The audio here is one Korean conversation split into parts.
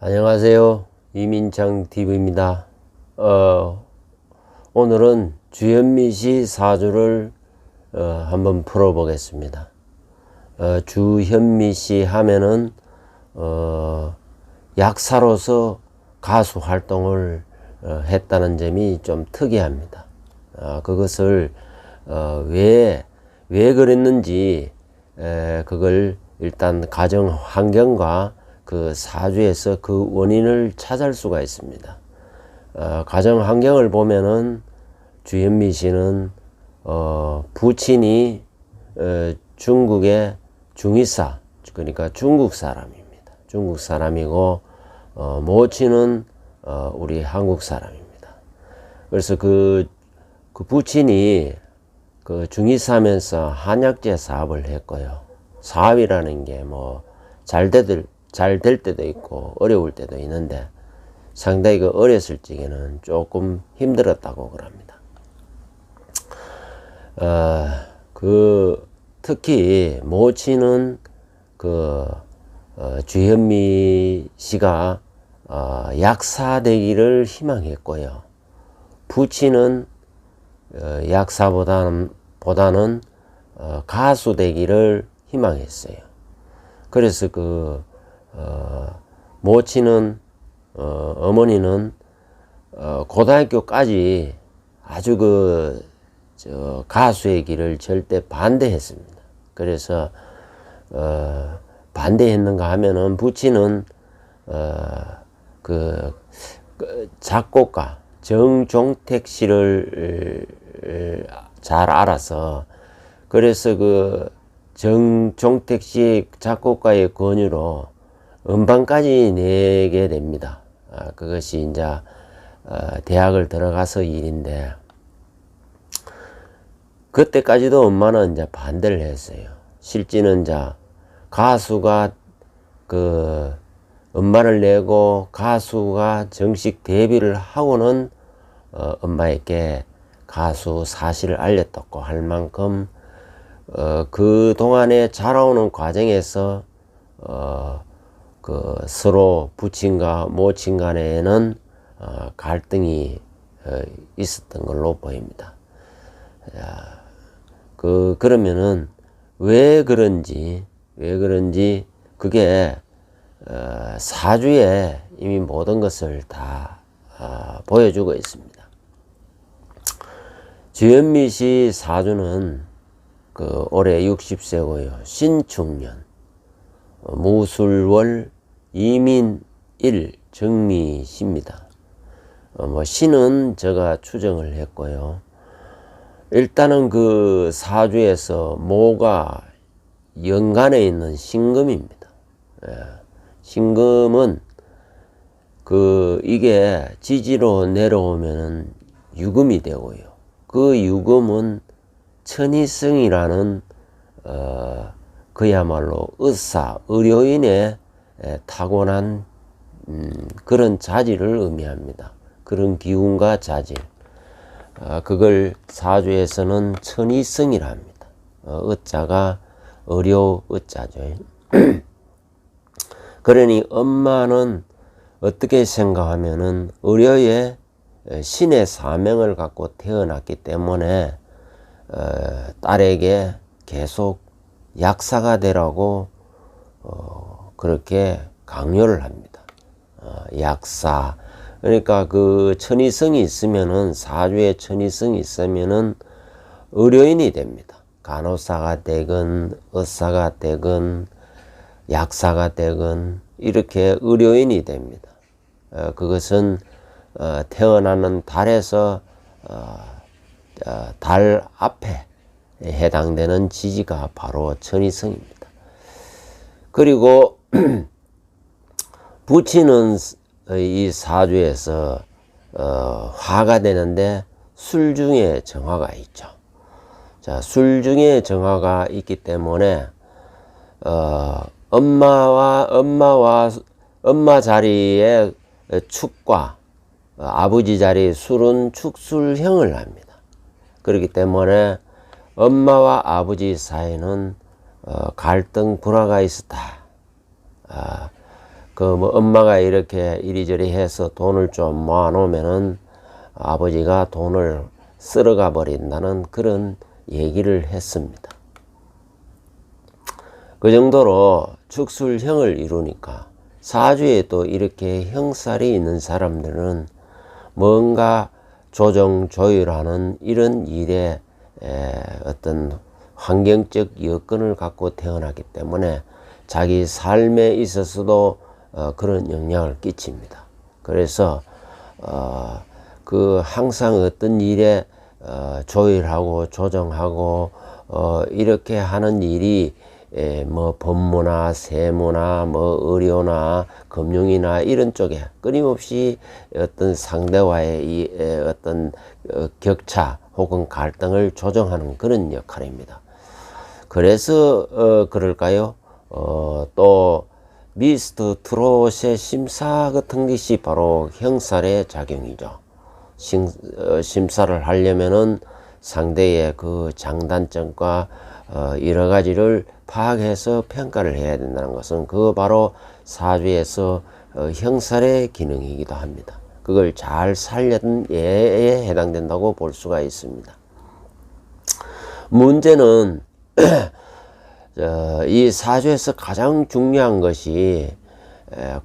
안녕하세요. 이민창 TV입니다. 오늘은 주현미씨 사주를 한번 풀어보겠습니다. 주현미씨 하면은 약사로서 가수 활동을 했다는 점이 좀 특이합니다. 그것을 왜 그랬는지 그걸 일단 가정 환경과 그 사주에서 그 원인을 찾을 수가 있습니다. 가정 환경을 보면은 주현미 씨는 부친이 중국의 중의사, 그러니까 중국 사람입니다. 중국 사람이고 모친은 우리 한국 사람입니다. 그래서 그 부친이 그 중의사면서 한약재 사업을 했고요. 사업이라는 게 뭐 잘 될 때도 있고 어려울 때도 있는데 상당히 그 어렸을 적에는 조금 힘들었다고 그럽니다. 특히 모친은 주현미 씨가 약사 되기를 희망했고요. 부친은 약사보다는 가수 되기를 희망했어요. 그래서 모친은 어머니는 고등학교까지 아주 가수의 길을 절대 반대했습니다. 그래서 반대했는가 하면은 부친은 작곡가 정종택 씨를 잘 알아서, 그래서 정종택 씨의 작곡가의 권유로 음반까지 내게 됩니다. 그것이 이제 대학을 들어가서 일인데, 그때까지도 엄마는 이제 반대를 했어요. 실제는 이제 가수가 음반을 내고 가수가 정식 데뷔를 하고는 엄마에게 가수 사실을 알렸다고 할 만큼 그 동안에 자라오는 과정에서 서로 부친과 모친 간에는 갈등이 있었던 걸로 보입니다. 그러면은 왜 그런지 그게 사주에 이미 모든 것을 다 보여주고 있습니다. 주현미 씨 사주는 올해 60세고요. 신축년, 무술월, 이민일, 정미시입니다. 신은 제가 추정을 했고요. 일단은 그 사주에서 모가 연간에 있는 신금입니다. 신금은 이게 지지로 내려오면은 유금이 되고요. 그 유금은 천이성이라는 그야말로 의료인의 타고난 그런 자질을 의미합니다. 그런 기운과 자질, 그걸 사주에서는 천이성이라 합니다. 의자가 의료 의자죠. 그러니 엄마는 어떻게 생각하면은 의료의 신의 사명을 갖고 태어났기 때문에 딸에게 계속 약사가 되라고 그렇게 강요를 합니다. 약사, 그러니까 천이성이 있으면은, 사주에 천이성이 있으면은 의료인이 됩니다. 간호사가 되건 의사가 되건 약사가 되건 이렇게 의료인이 됩니다. 그것은 태어나는 달에서 달 앞에 해당되는 지지가 바로 천이성입니다. 그리고 부친은 이 사주에서 화가 되는데 술중에 정화가 있죠. 자, 술중에 정화가 있기 때문에 엄마 자리에 축과 아버지 자리에 술은 축술형을 합니다. 그렇기 때문에 엄마와 아버지 사이는 갈등 불화가 있었다. 뭐 엄마가 이렇게 이리저리 해서 돈을 좀 모아 놓으면은 아버지가 돈을 쓸어가 버린다는 그런 얘기를 했습니다. 그 정도로 축술형을 이루니까 사주에 또 이렇게 형살이 있는 사람들은 뭔가 조정 조율하는 이런 일에 어떤 환경적 여건을 갖고 태어났기 때문에 자기 삶에 있어서도 그런 영향을 끼칩니다. 그래서 항상 어떤 일에 조율하고 조정하고 이렇게 하는 일이 뭐 법무나 세무나 뭐 의료나 금융이나 이런 쪽에 끊임없이 어떤 상대와의 이 어떤 격차 혹은 갈등을 조정하는 그런 역할입니다. 그래서 그럴까요? 또 미스터 트롯의 심사 같은 것이 바로 형살의 작용이죠. 심사를 하려면은 상대의 그 장단점과 여러 가지를 파악해서 평가를 해야 된다는 것은 그거 바로 사주에서 형살의 기능이기도 합니다. 그걸 잘 살려는 예에 해당된다고 볼 수가 있습니다. 문제는 이 사주에서 가장 중요한 것이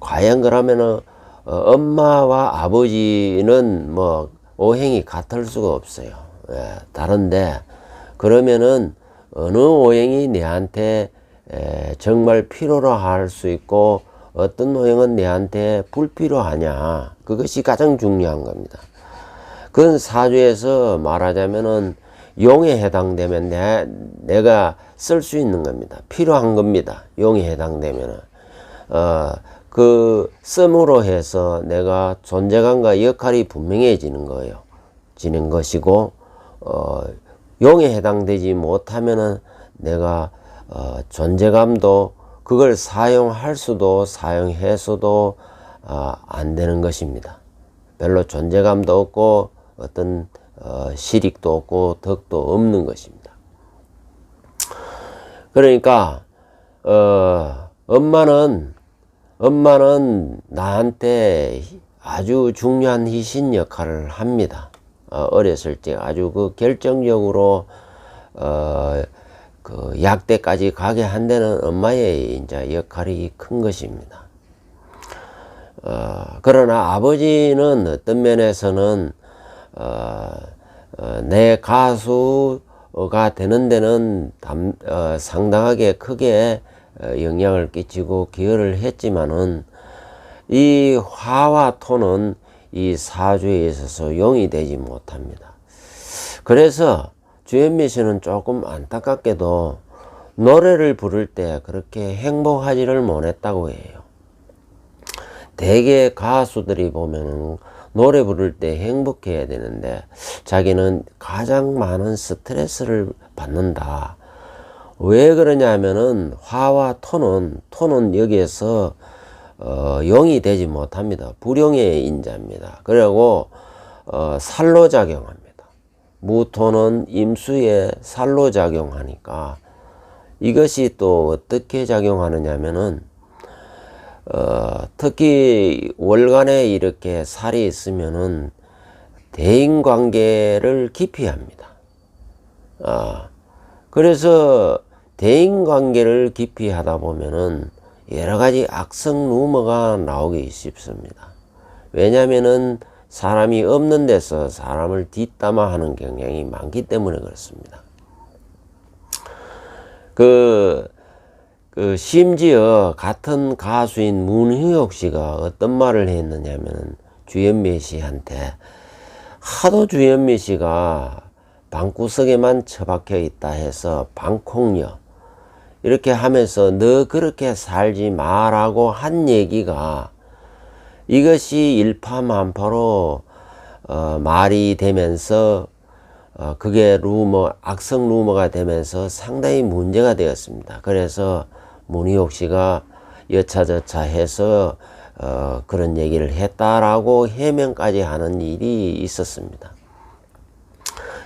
과연 그러면은 엄마와 아버지는 뭐 오행이 같을 수가 없어요. 다른데 그러면은 어느 오행이 내한테 정말 필요로 할 수 있고 어떤 오행은 내한테 불필요하냐, 그것이 가장 중요한 겁니다. 그건 사주에서 말하자면은 용에 해당되면 내가 쓸 수 있는 겁니다. 필요한 겁니다. 용에 해당되면은 그 씀으로 해서 내가 존재감과 역할이 분명해지는 거예요. 지는 것이고 용에 해당되지 못하면은 내가 존재감도 그걸 사용할 수도 사용해서도 안 되는 것입니다. 별로 존재감도 없고 어떤 실익도 없고 덕도 없는 것입니다. 그러니까 엄마는 나한테 아주 중요한 희신 역할을 합니다. 어렸을 때 아주 그 결정적으로 그 약대까지 가게 한 데는 엄마의 이제 역할이 큰 것입니다. 그러나 아버지는 어떤 면에서는 내 가수가 되는 데는 상당하게 크게 영향을 끼치고 기여를 했지만은 이 화와 토는 이 사주에 있어서 용이 되지 못합니다. 그래서 주현미 씨는 조금 안타깝게도 노래를 부를 때 그렇게 행복하지를 못했다고 해요. 대개 가수들이 보면은 노래 부를 때 행복해야 되는데 자기는 가장 많은 스트레스를 받는다. 왜 그러냐면은 화와 토는 여기에서 용이 되지 못합니다. 불용의 인자입니다. 그리고 살로 작용합니다. 무토는 임수에 살로 작용하니까 이것이 또 어떻게 작용하느냐면은 특히 월간에 이렇게 살이 있으면은 대인관계를 기피합니다. 그래서 대인관계를 기피하다 보면은 여러가지 악성 루머가 나오기 쉽습니다. 왜냐면은 사람이 없는 데서 사람을 뒷담화하는 경향이 많기 때문에 그렇습니다. 심지어 같은 가수인 문희옥 씨가 어떤 말을 했느냐면 주현미 씨한테 하도 주현미 씨가 방구석에만 처박혀 있다 해서 방콕녀 이렇게 하면서 너 그렇게 살지 마라고 한 얘기가 이것이 일파만파로 말이 되면서 그게 악성 루머가 되면서 상당히 문제가 되었습니다. 그래서 문희옥 씨가 여차저차 해서 그런 얘기를 했다라고 해명까지 하는 일이 있었습니다.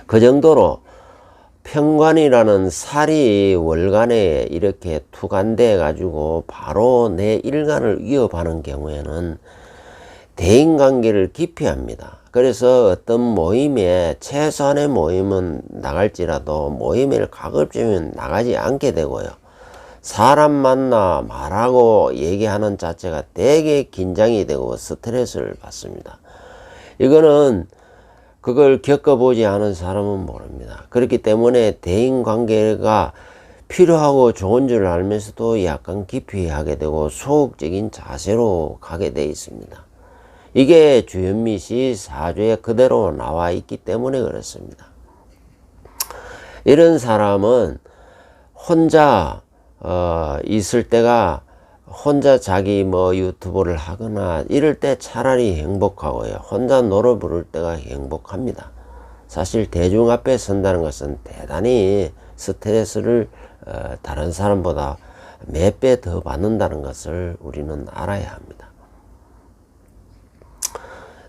그 정도로 편관이라는 살이 월간에 이렇게 투간돼 가지고 바로 내 일간을 위협하는 경우에는 대인관계를 기피합니다. 그래서 어떤 모임에 최소한의 모임은 나갈지라도 모임을 가급적이면 나가지 않게 되고요. 사람 만나 말하고 얘기하는 자체가 되게 긴장이 되고 스트레스를 받습니다. 이거는 그걸 겪어보지 않은 사람은 모릅니다. 그렇기 때문에 대인관계가 필요하고 좋은 줄 알면서도 약간 기피하게 되고 소극적인 자세로 가게 돼 있습니다. 이게 주현미씨 사주에 그대로 나와 있기 때문에 그렇습니다. 이런 사람은 혼자 있을 때가 혼자 자기 뭐 유튜브를 하거나 이럴 때 차라리 행복하고요. 혼자 노래 부를 때가 행복합니다. 사실 대중 앞에 선다는 것은 대단히 스트레스를 다른 사람보다 몇 배 더 받는다는 것을 우리는 알아야 합니다.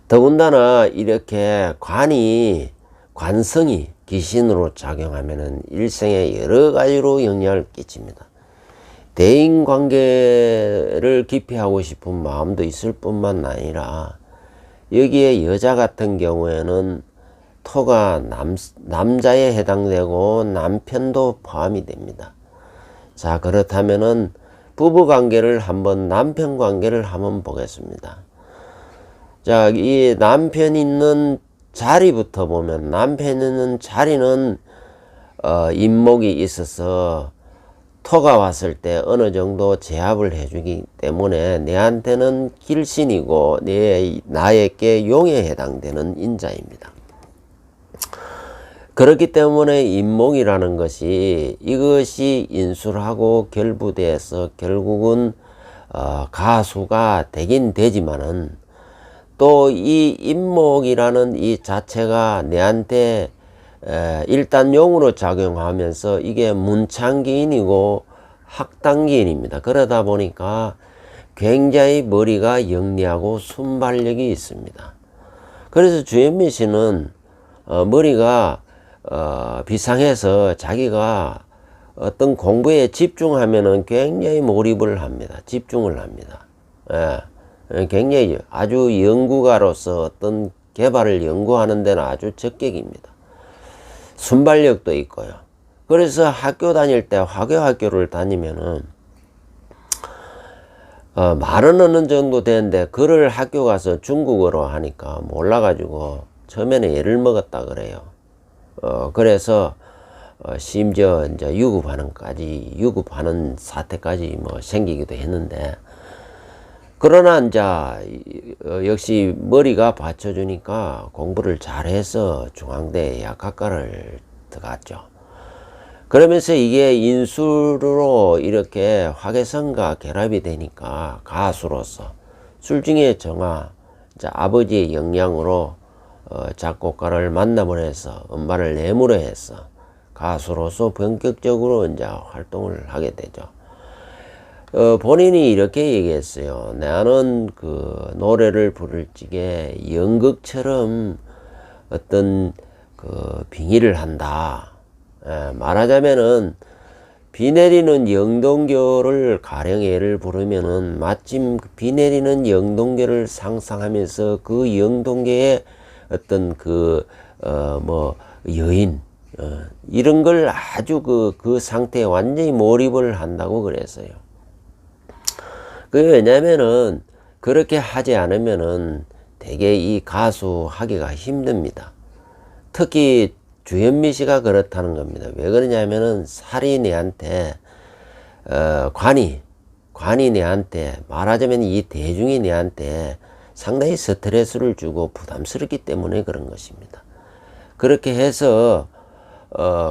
더군다나 이렇게 관성이 귀신으로 작용하면은 일생에 여러 가지로 영향을 끼칩니다. 대인관계를 기피하고 싶은 마음도 있을 뿐만 아니라 여기에 여자 같은 경우에는 토가 남자에 해당되고 남편도 포함이 됩니다. 자, 그렇다면은 부부관계를 한번 남편 관계를 한번 보겠습니다. 자, 이 남편 있는 자리부터 보면 남편 있는 자리는 인목이 있어서 토가 왔을 때 어느 정도 제압을 해주기 때문에 내한테는 길신이고 나에게 용에 해당되는 인자입니다. 그렇기 때문에 인목이라는 것이 이것이 인술하고 결부돼서 결국은 가수가 되긴 되지만은 또 이 인목이라는 이 자체가 내한테 일단 용으로 작용하면서 이게 문창기인이고 학당기인입니다. 그러다 보니까 굉장히 머리가 영리하고 순발력이 있습니다. 그래서 주현미 씨는 머리가 비상해서 자기가 어떤 공부에 집중하면은 굉장히 몰입을 합니다. 집중을 합니다. 굉장히 아주 연구가로서 어떤 개발을 연구하는 데는 아주 적격입니다. 순발력도 있고요. 그래서 학교 다닐 때 화교학교를 다니면은 말은 어느 정도 되는데 글을 학교 가서 중국어로 하니까 몰라가지고 처음에는 애를 먹었다 그래요. 그래서 심지어 이제 유급하는 사태까지 뭐 생기기도 했는데, 그러나 이제 역시 머리가 받쳐주니까 공부를 잘해서 중앙대 약학과를 들어갔죠. 그러면서 이게 인술로 이렇게 화개성과 결합이 되니까 가수로서 술중에 정화, 이제 아버지의 영향으로 작곡가를 만남을 해서 엄마를 내물어 해서 가수로서 본격적으로 이제 활동을 하게 되죠. 본인이 이렇게 얘기했어요. 나는 그 노래를 부를 적에 연극처럼 어떤 그 빙의를 한다. 말하자면은 비 내리는 영동교를 가령 예를 부르면은 마침 비 내리는 영동교를 상상하면서 그 영동교의 어떤 여인, 이런 걸 아주 그 상태에 완전히 몰입을 한다고 그랬어요. 그게 왜냐면은 그렇게 하지 않으면은 되게 이 가수 하기가 힘듭니다. 특히 주현미 씨가 그렇다는 겁니다. 왜 그러냐면은 살이 내한테 관이 내한테, 말하자면 이 대중이 내한테 상당히 스트레스를 주고 부담스럽기 때문에 그런 것입니다. 그렇게 해서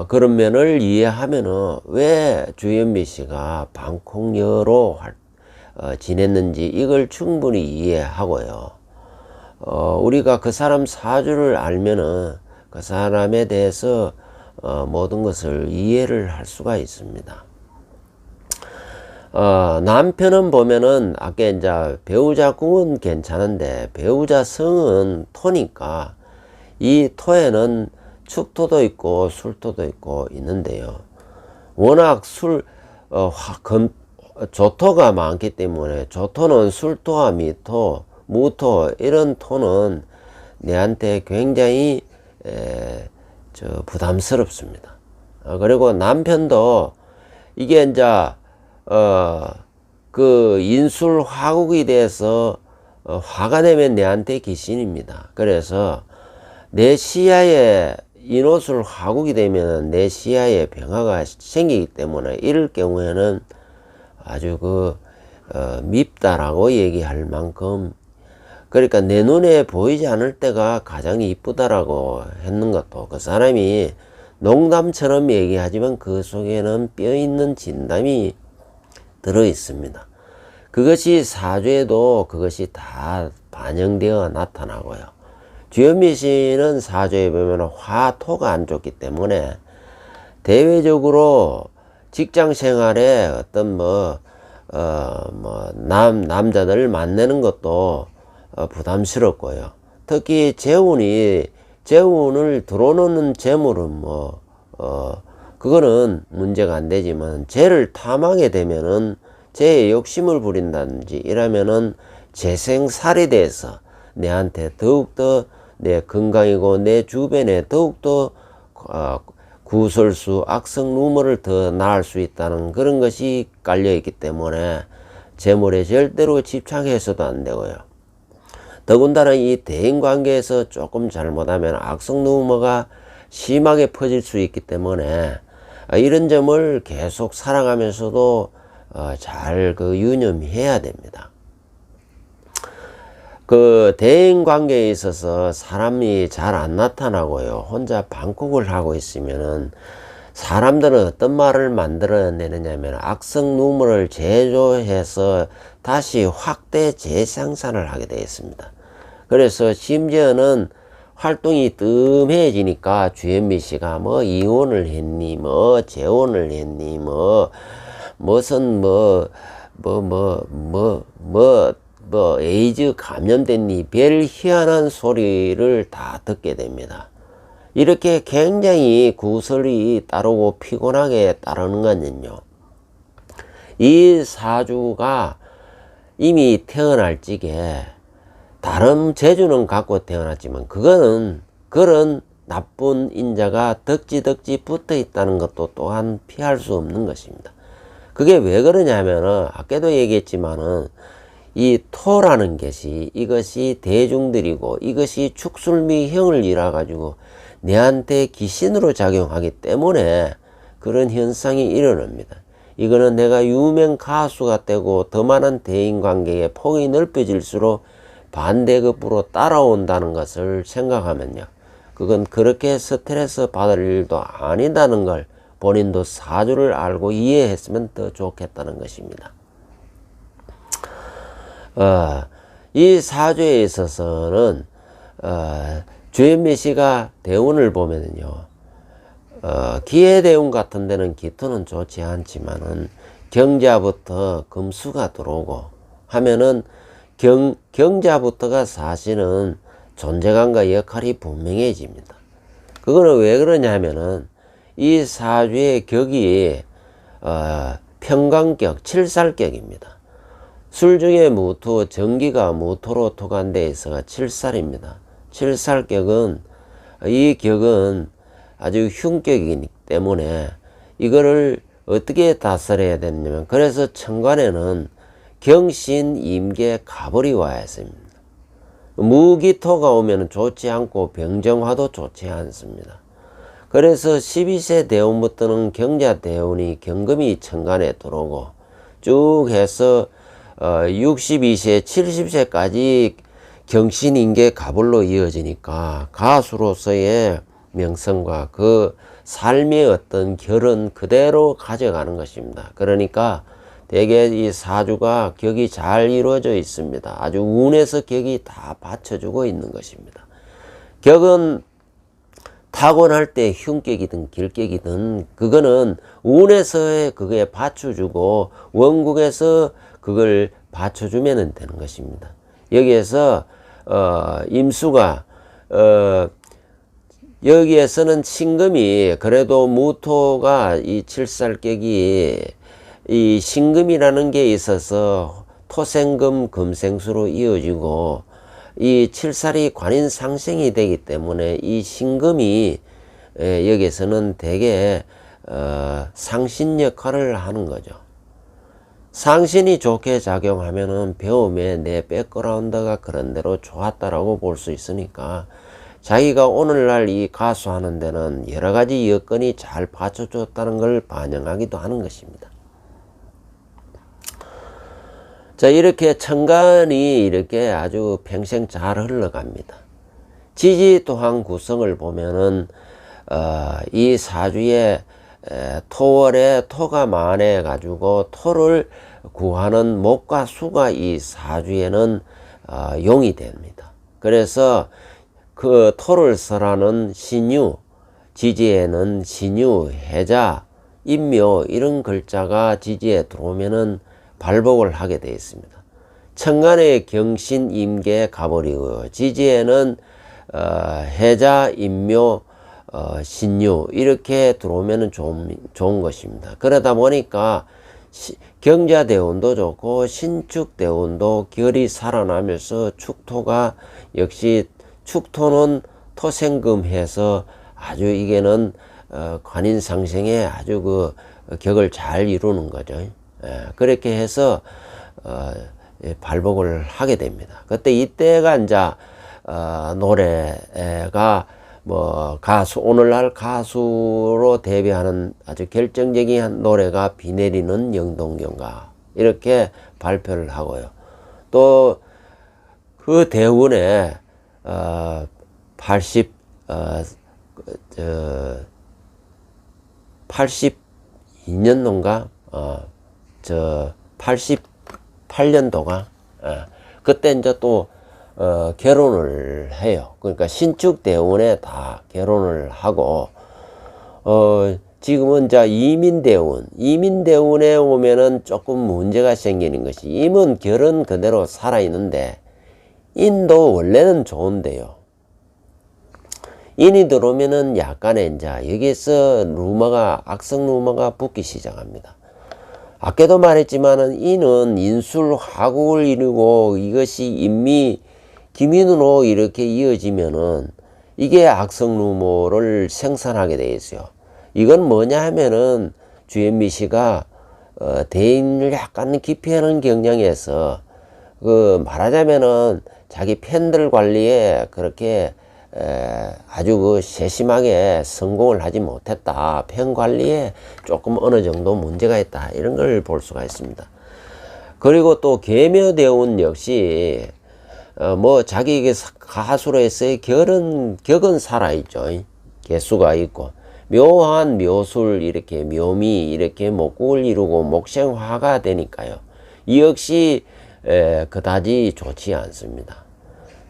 그런 면을 이해하면은 왜 주현미 씨가 방콕녀로 지냈는지 이걸 충분히 이해하고요. 우리가 그 사람 사주를 알면은 그 사람에 대해서 모든 것을 이해를 할 수가 있습니다. 남편은 보면은 아까 이제 배우자 궁은 괜찮은데 배우자 성은 토니까 이 토에는 축토도 있고 술토도 있고 있는데요. 워낙 조토가 많기 때문에 조토는 술토와 미토, 무토 이런 토는 내한테 굉장히 부담스럽습니다. 그리고 남편도 이게 이제 그 인술 화국이 돼서 화가 되면 내한테 귀신입니다. 그래서 내 시야에 인옷을 화국이 되면 내 시야에 병화가 생기기 때문에 이럴 경우에는 아주 밉다라고 얘기할 만큼, 그러니까 내 눈에 보이지 않을 때가 가장 이쁘다라고 했는 것도 그 사람이 농담처럼 얘기하지만 그 속에는 뼈 있는 진담이 들어 있습니다. 그것이 사주에도 그것이 다 반영되어 나타나고요. 주현미 씨는 사주에 보면 화토가 안 좋기 때문에 대외적으로 직장 생활에 어떤 남자들을 만나는 것도 부담스럽고요. 특히 재운을 들어오는 재물은 그거는 문제가 안 되지만 재를 탐하게 되면은 재에 욕심을 부린다든지 이러면은 재생살에 대해서 내한테 더욱더 내 건강이고 내 주변에 더욱더 구설수, 악성 루머를 더 낳을 수 있다는 그런 것이 깔려 있기 때문에 재물에 절대로 집착해서도 안 되고요. 더군다나 이 대인관계에서 조금 잘못하면 악성 루머가 심하게 퍼질 수 있기 때문에 이런 점을 계속 살아가면서도 잘 유념해야 됩니다. 그 대인 관계에 있어서 사람이 잘 안 나타나고요. 혼자 방콕을 하고 있으면은 사람들은 어떤 말을 만들어내느냐면 악성 루머를 제조해서 다시 확대 재생산을 하게 되어 있습니다. 그래서 심지어는 활동이 뜸해지니까 주현미 씨가 이혼을 했니, 재혼을 했니, 무슨 에이즈 감염됐니, 별 희한한 소리를 다 듣게 됩니다. 이렇게 굉장히 구설이 따르고 피곤하게 따르는 것은요, 이 사주가 이미 태어날 적에 다른 재주는 갖고 태어났지만 그거는 그런 나쁜 인자가 덕지 붙어 있다는 것도 또한 피할 수 없는 것입니다. 그게 왜 그러냐면은 아까도 얘기했지만은 이 토라는 것이 이것이 대중들이고 이것이 축술미형을 이뤄 가지고 내한테 귀신으로 작용하기 때문에 그런 현상이 일어납니다. 이거는 내가 유명 가수가 되고 더 많은 대인관계의 폭이 넓혀질수록 반대급부로 따라온다는 것을 생각하면요, 그건 그렇게 스트레스 받을 일도 아니다는 걸 본인도 사주를 알고 이해했으면 더 좋겠다는 것입니다. 이 사주에 있어서는 주현미 씨가 대운을 보면은요, 기해대운 같은 데는 기토는 좋지 않지만은 경자부터 금수가 들어오고 하면은 경자부터가 사실은 존재감과 역할이 분명해집니다. 그거는 왜 그러냐면은 이 사주의 격이 평강격, 칠살격입니다. 술 중에 무토, 정기가 무토로 토간대에 있어가 칠살입니다. 칠살격은, 이 격은 아주 흉격이기 때문에 이거를 어떻게 다스려야 되냐면, 그래서 천간에는 경신, 임계, 가벌이 와야 했습니다. 무기토가 오면 좋지 않고 병정화도 좋지 않습니다. 그래서 12세 대운부터는 경자 대운이 경금이 천간에 들어오고 쭉 해서 62세, 70세까지 경신인계 가불로 이어지니까 가수로서의 명성과 그 삶의 어떤 결은 그대로 가져가는 것입니다. 그러니까 대개 이 사주가 격이 잘 이루어져 있습니다. 아주 운에서 격이 다 받쳐주고 있는 것입니다. 격은 타고날 때 흉격이든 길격이든 그거는 운에서의 그게 받쳐주고 원국에서 그걸 받쳐주면 되는 것입니다. 여기에서 임수가 여기에서는 신금이 그래도 무토가 이 칠살격이 이 신금이라는 게 있어서 토생금 금생수로 이어지고 이 칠살이 관인상생이 되기 때문에 이 신금이 여기에서는 되게 상신 역할을 하는 거죠. 상신이 좋게 작용하면은 배움에 내 백그라운드가 그런대로 좋았다라고 볼 수 있으니까 자기가 오늘날 이 가수하는 데는 여러 가지 여건이 잘 받쳐줬다는 걸 반영하기도 하는 것입니다. 자, 이렇게 천간이 이렇게 아주 평생 잘 흘러갑니다. 지지 또한 구성을 보면은 이 사주에 토월에 토가 만해 가지고 토를 구하는 목과 수가 이 사주에는 용이 됩니다. 그래서 그 토를 설하는 신유, 지지에는 신유, 해자, 인묘 이런 글자가 지지에 들어오면은 발복을 하게 되어 있습니다. 천간에 경신, 임계 가버리고요. 지지에는 해자, 인묘, 신유 이렇게 들어오면 좋은 것입니다. 그러다 보니까 경자대운도 좋고 신축대운도 결이 살아나면서 축토가 역시 축토는 토생금해서 아주 이게는 관인상생에 아주 그 격을 잘 이루는 거죠. 그렇게 해서 발복을 하게 됩니다. 그때 이때가 이제 노래가 뭐 가수 오늘날 가수로 데뷔하는 아주 결정적인 노래가 비 내리는 영동경가 이렇게 발표를 하고요. 또 그 대운에 82년도인가 88년도가 그때 이제 또 결혼을 해요. 그러니까 신축 대운에 다 결혼을 하고 지금은 이제 이민대운에 오면은 조금 문제가 생기는 것이 임은 결은 그대로 살아 있는데 인도 원래는 좋은데요. 인이 들어오면은 약간의 이제 여기에서 악성 루머가 붙기 시작합니다. 아까도 말했지만은 인은 인술 화국을 이루고 이것이 인미 기민으로 이렇게 이어지면은 이게 악성 루머를 생산하게 되어 있어요. 이건 뭐냐 하면은 주현미 씨가 대인을 약간 기피하는 경향에서 그 말하자면은 자기 팬들 관리에 그렇게 아주 그 세심하게 성공을 하지 못했다. 팬 관리에 조금 어느 정도 문제가 있다. 이런 걸 볼 수가 있습니다. 그리고 또 계묘대운 역시 뭐 자기 가수로서의 격은 살아있죠. 개수가 있고 묘한 묘술 이렇게 묘미 이렇게 목국을 이루고 목생화가 되니까요. 이 역시 그다지 좋지 않습니다.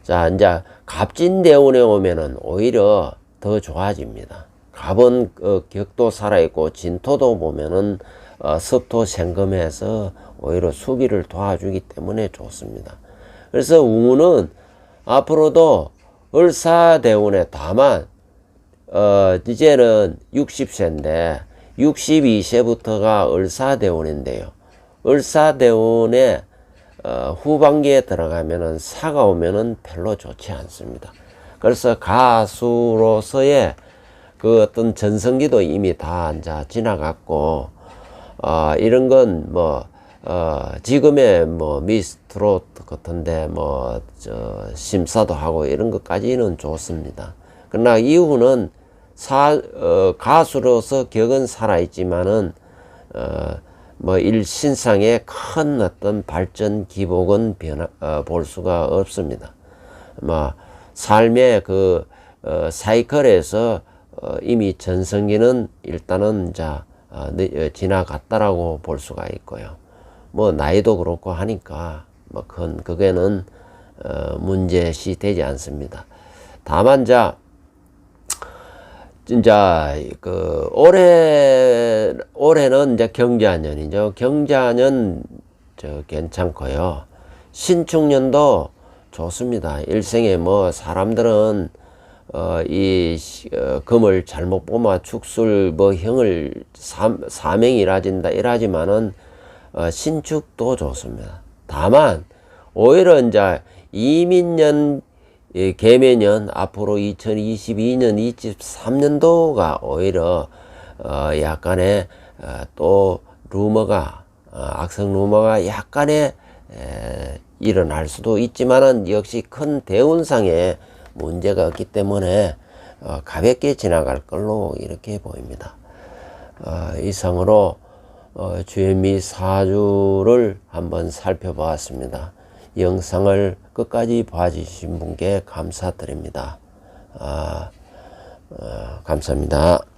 자, 이제 갑진대운에 오면은 오히려 더 좋아집니다. 갑은 격도 살아있고 진토도 보면은 습토 생금해서 오히려 수기를 도와주기 때문에 좋습니다. 그래서 운은 앞으로도 을사대운에 다만 이제는 60세인데 62세부터가 을사대운인데요. 을사대운에 후반기에 들어가면은 사가 오면은 별로 좋지 않습니다. 그래서 가수로서의 그 어떤 전성기도 이미 다 이제 지나갔고 이런 건 뭐 지금의 뭐 미스트롯 같은데 뭐 심사도 하고 이런 것까지는 좋습니다. 그러나 이후는 가수로서 격은 살아있지만은 뭐 일신상의 큰 어떤 발전 기복은 볼 수가 없습니다. 뭐 삶의 그 사이클에서 이미 전성기는 일단은 지나갔다라고 볼 수가 있고요. 뭐 나이도 그렇고 하니까 뭐 그게는 문제시 되지 않습니다. 다만 진짜 그 올해는 이제 경자년이죠. 경자년 괜찮고요. 신축년도 좋습니다. 일생에 뭐 사람들은 금을 잘못 뽑아 축술 뭐 형을 사명이라진다 이라지만은 신축도 좋습니다. 다만 오히려 이제 이민년 개매년 앞으로 2022년 23년도가 오히려 약간의 또 루머가 악성 루머가 약간의 일어날 수도 있지만은 역시 큰 대운상에 문제가 없기 때문에 가볍게 지나갈 걸로 이렇게 보입니다. 이상으로 주현미 사주를 한번 살펴보았습니다. 영상을 끝까지 봐주신 분께 감사드립니다. 감사합니다.